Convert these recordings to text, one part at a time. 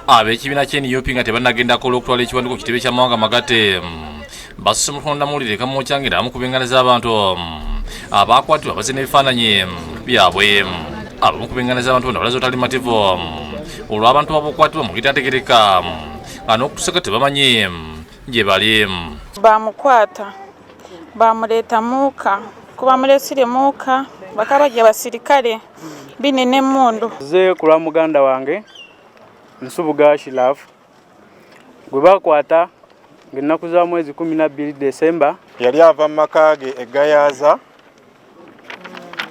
Ab'ekibiina ky'NUP nga tebannagendako olw'okutwala ekiwandiiko ku kitebe ky'amawanga amagatte basusse mu ntondamawulire kamwokyangira amu ku b'enganda z'abantu abaakwatibwa bazze n'ebifaananyi byabwe. Abamu ku b'enganda z'abantu bano balaze otalimativu olw'abantu abaakwatibwa mu gitategereka nga n'okutuseka tebamanyi gye bali. Bamukwata bamuleeta muuka kubamulesire muuka bakabajja basirikale binene mundu ze kulwa muganda wange Nsubuga Shirafu gwe bakwata ng'ennaku za mwezi 12 Desemba. Yali ava mu maka ge eGayaza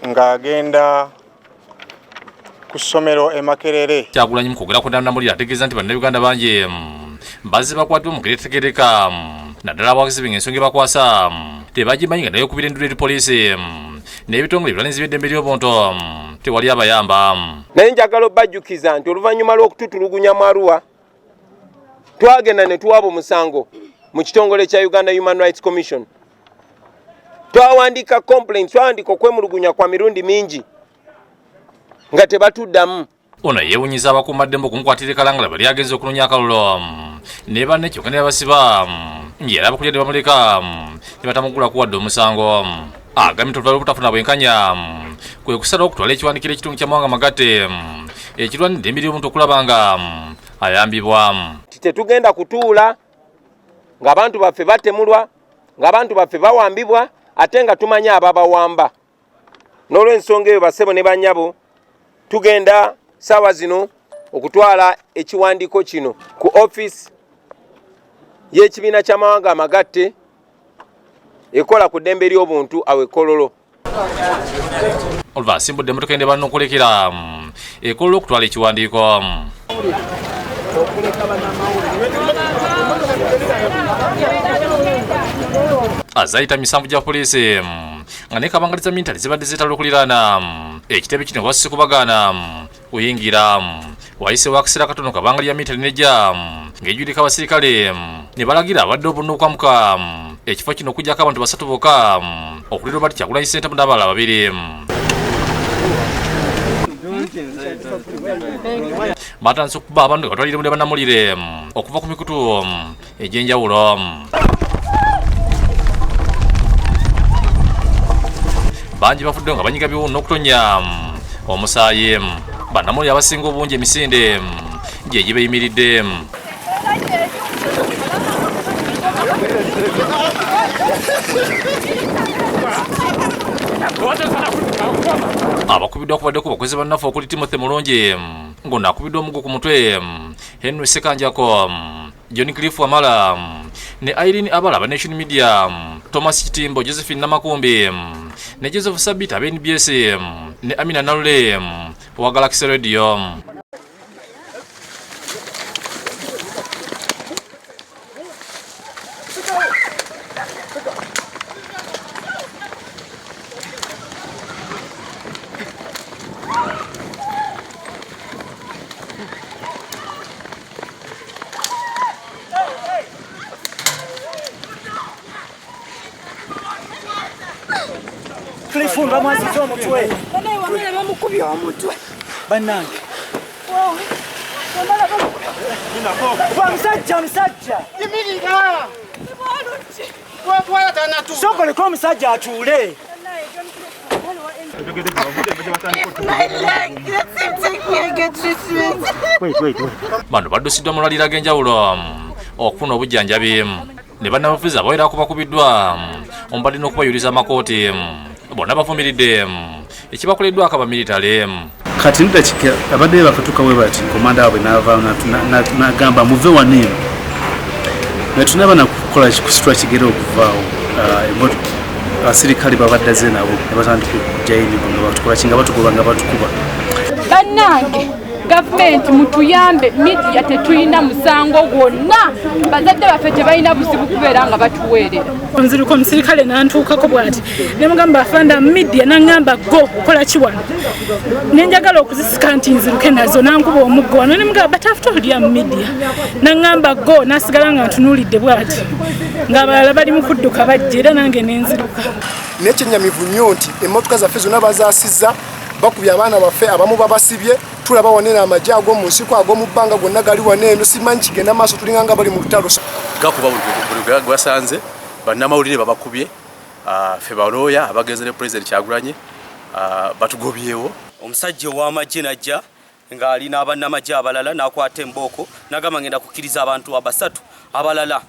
ng'agenda ku ssomero e Makerere. Kyagulanyi mu kwogera ku ntandamulira ategeeza nti bannayuganda bangi bazze bakwatibwa mu gitetegereka naddala abawagizi b'ensonga bakwasa tebagimanyi nga naye okubira endula eri poliisi n'ebitongole ebirwaniza eby'eddembe ly'obuntu tewali abayamba. Naye njagala obajjukiza nti oluvannyuma lw'okututulugunya mu Arua twagenda ne tuwaaba omusango mu kitongole kya Uganda Human Rights Commission. Twawandiika complaints, twawandiika okwemulugunya kwa mirundi mingi nga tebatuddamu. Ono yeewunyiza abakuumaddembe okumukwatira Kalangala bali agenze okunoonya akalulu ne banne kyokka ne babasiba ng'era abakulira ne bamuleka ne batamugulako wadde omusango. Agambye nti oluvannyuma lw'obutafuna bwenkanya kwe kusala okutwala ekiwandiikiro ekitundu ky'amawanga amagatte ekirwanira eddembe ly'omuntu okulaba nga ayambibwa. Tetugenda kutuula ng'abantu baffe batemulwa, ng'abantu baffe bawambibwa ate nga tumanya ababawamba. N'olw'ensonga eyo bassebo ne bannyabo tugenda ssaawa zino okutwala ekiwandiiko kino ku office y'ekibiina ky'amawanga amagatte ekola ku ddembe ly'obuntu awe Kololo. Olva asimbudde emmotoka ende balina okulekera ekololo okutwala ekiwandiiko. Azayita misanvu gya poliisi nga ne kabangaliza mintale zibadde zeetala okuliraana ekitebe kino bwasise kubagaana kuyingira. Wayiseewo akaseera katono kabangalya mintale nejja ng'ejjulika abasirikale ne balagira abadde obunukwamuka ekifo kino okugyako abantu basatu bokka okulira bati Kyagulanyi Ssentamu n'abalala babiri. Batandise okuba abantu batwalire mu bannamulire okuva ku mikutu egy'enjawulo. Bangi bafudde nga banyiga biwundu n'okutonya omusaayi. Bannamulire abasinga obungi emisinde gye gibeyimiridde. Abakubiddwa kubaddeko bakozi bannaffe okuli Timothy Mulungi ng'ono akubiddwa omuggo ku mutwe, Henry Sekanjako, John Cliff Wamala ne Irene Abala aba Nation Media, Thomas Kitimbo, Josephine Namakumbi ne Joseph Sabita aba NBS ne Amina Nalule wa Galaxy Radio. Clifumba mwazi zo mutwe. Bana wamala bamukubye omutwe. Banange. Wamala bamukubye. Kwa msajja. Yimirira. Kwa tana tu. Sokole kwa msajja atule. Bano baddusiddwa mu malwaliro ag'enjawulo okufuna obujjanjabi ne bannabufuzi abawerako bakubiddwa omubadde n'okubayuliza amakooti bonna bavumiridde ekibakoleddwako abamilitale. Kati ndakika abadde bakatuka we bati komanda waabwe n'ava n'agamba muve wano ne tunaba nakukola kusitula kigere okuvaawo abasirikale babaddaze nabo ne batandika okujjayo emigo nga batukola kinga batukuba nga batukuba. Bannange gavumenti mutuyambe, media tetulina musango gwonna, bazadde baffe tebalina buzibu kubeera nga batuweerera. Nziruko omusirikale n'antuukako bw'ati ne mugamba afanda media n'angamba go okola ki wano ne njagala okuzisika nti nziruke nazo nankuba omuggo wano ne mugamba batafuta olya media n'angamba go n'asigala nga ntunuulidde bw'ati ng'abalala bali mu kudduka bajja era nange ne nziruka. N'ekyennyamivu nnyo nti emmotoka zaffe zonna bazaasizza bakubye abaana baffe abamu babasibye tulaba wanene amagye ag'omu nsiko ag'omu bbanga gonna gali waneeno simanyi kigenda maaso tulinganga bali mu lutalo gakuba buli gwasanze bannamawulire babakubye ffe balooya abagenze ne President Kyagulanyi batugobyewo. Omusajja ow'amagye najja ng'ali n'abannamagye abalala n'akwata embooko n'agamba ngenda kukkiriza abantu abasatu abalala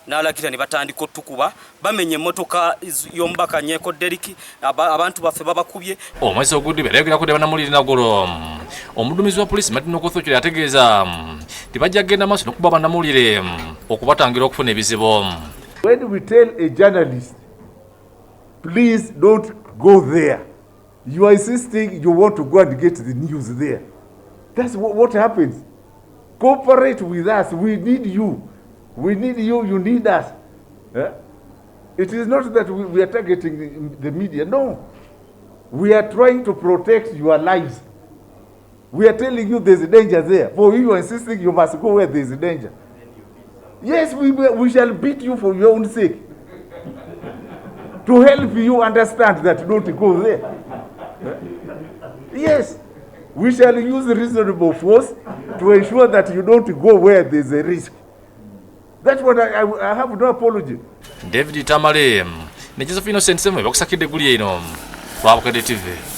n'alagira ne batandika otukuba bamenye emmotoka y'omubaka Nyeeko Deriki abantu baffe babakubye. Omwezi ogudde beregera kudde bannamawulire nagolo omuduumizi wa poliisi Martin Okothokere ategeeza tibajja kugenda maaso n'okuba bannamawulire okubatangira okufuna ebizibu. When we tell a journalist, please don't go there, you are insisting you want to go and get the news there. That's what happens. Cooperate with us. We need you. We need you. You need us. It is not that we are targeting the media. No. We are trying to protect your lives. We are telling you there's a danger there. For you are insisting you must go where there's a danger. Yes, we shall beat you for your own sake. To help you understand that don't go there. Yes, we shall use reasonable force to ensure that you don't go where there's a risk. That's what I have no apology. David Tamale, ne Josephine Sensemo bakusakidde guli eno. Lwabukedde TV.